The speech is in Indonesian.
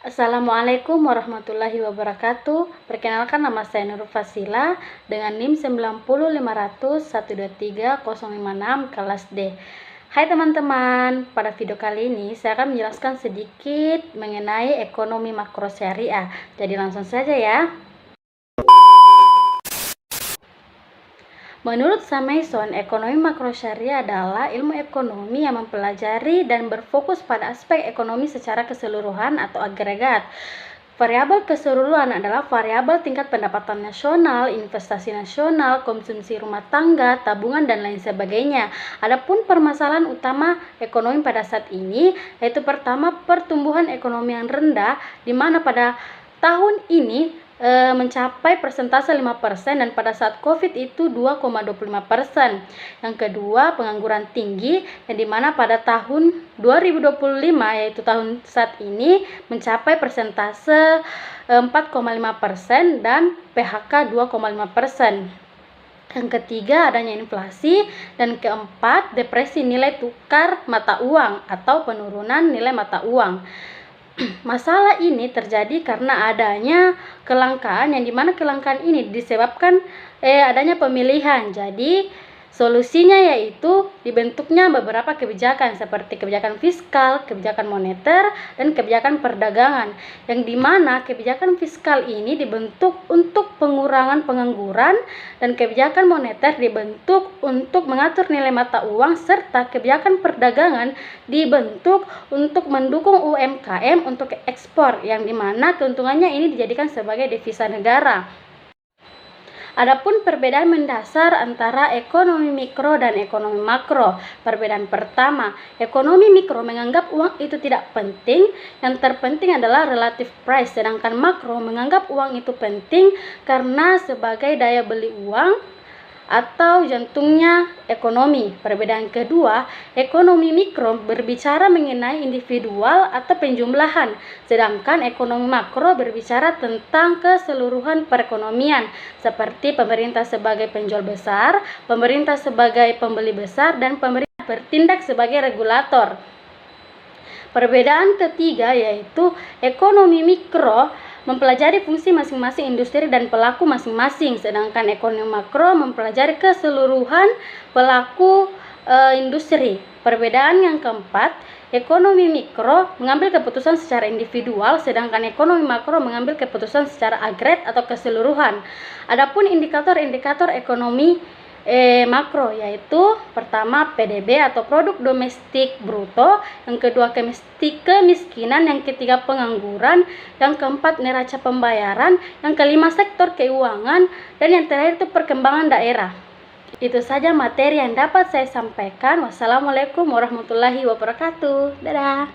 Assalamualaikum warahmatullahi wabarakatuh. Perkenalkan, nama saya Nurul Fasila dengan NIM 90500123056 kelas D. Hai teman-teman, pada video kali ini saya akan menjelaskan sedikit mengenai ekonomi makro syariah. Jadi langsung saja ya. Menurut Samayson, ekonomi makro syariah adalah ilmu ekonomi yang mempelajari dan berfokus pada aspek ekonomi secara keseluruhan atau agregat. Variabel keseluruhan adalah variabel tingkat pendapatan nasional, investasi nasional, konsumsi rumah tangga, tabungan, dan lain sebagainya. Adapun permasalahan utama ekonomi pada saat ini yaitu pertama, pertumbuhan ekonomi yang rendah, di mana pada tahun ini mencapai persentase 5% dan pada saat Covid itu 2,25%. Yang kedua, pengangguran tinggi yang dimana pada tahun 2025 yaitu tahun saat ini mencapai persentase 4,5% dan PHK 2,5%. Yang ketiga, adanya inflasi, dan keempat, depresi nilai tukar mata uang atau penurunan nilai mata uang. Masalah ini terjadi karena adanya kelangkaan, yang dimana kelangkaan ini disebabkan adanya pemilihan. Jadi solusinya yaitu dibentuknya beberapa kebijakan seperti kebijakan fiskal, kebijakan moneter, dan kebijakan perdagangan, yang dimana kebijakan fiskal ini dibentuk untuk pengurangan pengangguran dan kebijakan moneter dibentuk untuk mengatur nilai mata uang, serta kebijakan perdagangan dibentuk untuk mendukung UMKM untuk ekspor, yang dimana keuntungannya ini dijadikan sebagai devisa negara. Adapun perbedaan mendasar antara ekonomi mikro dan ekonomi makro. Perbedaan pertama, ekonomi mikro menganggap uang itu tidak penting, yang terpenting adalah relative price, sedangkan makro menganggap uang itu penting karena sebagai daya beli uang atau jantungnya ekonomi. Perbedaan kedua, ekonomi mikro berbicara mengenai individual atau penjumlahan, sedangkan ekonomi makro berbicara tentang keseluruhan perekonomian, seperti pemerintah sebagai penjual besar, pemerintah sebagai pembeli besar, dan pemerintah bertindak sebagai regulator. Perbedaan ketiga yaitu ekonomi mikro mempelajari fungsi masing-masing industri dan pelaku masing-masing, sedangkan ekonomi makro mempelajari keseluruhan pelaku industri. Perbedaan yang keempat, ekonomi mikro mengambil keputusan secara individual, sedangkan ekonomi makro mengambil keputusan secara agregat atau keseluruhan. Adapun indikator-indikator ekonomi makro yaitu pertama PDB atau produk domestik bruto, yang kedua kemiskinan, yang ketiga pengangguran, yang keempat neraca pembayaran, yang kelima sektor keuangan, dan yang terakhir itu perkembangan daerah. Itu saja materi yang dapat saya sampaikan. Wassalamualaikum warahmatullahi wabarakatuh. Dadah.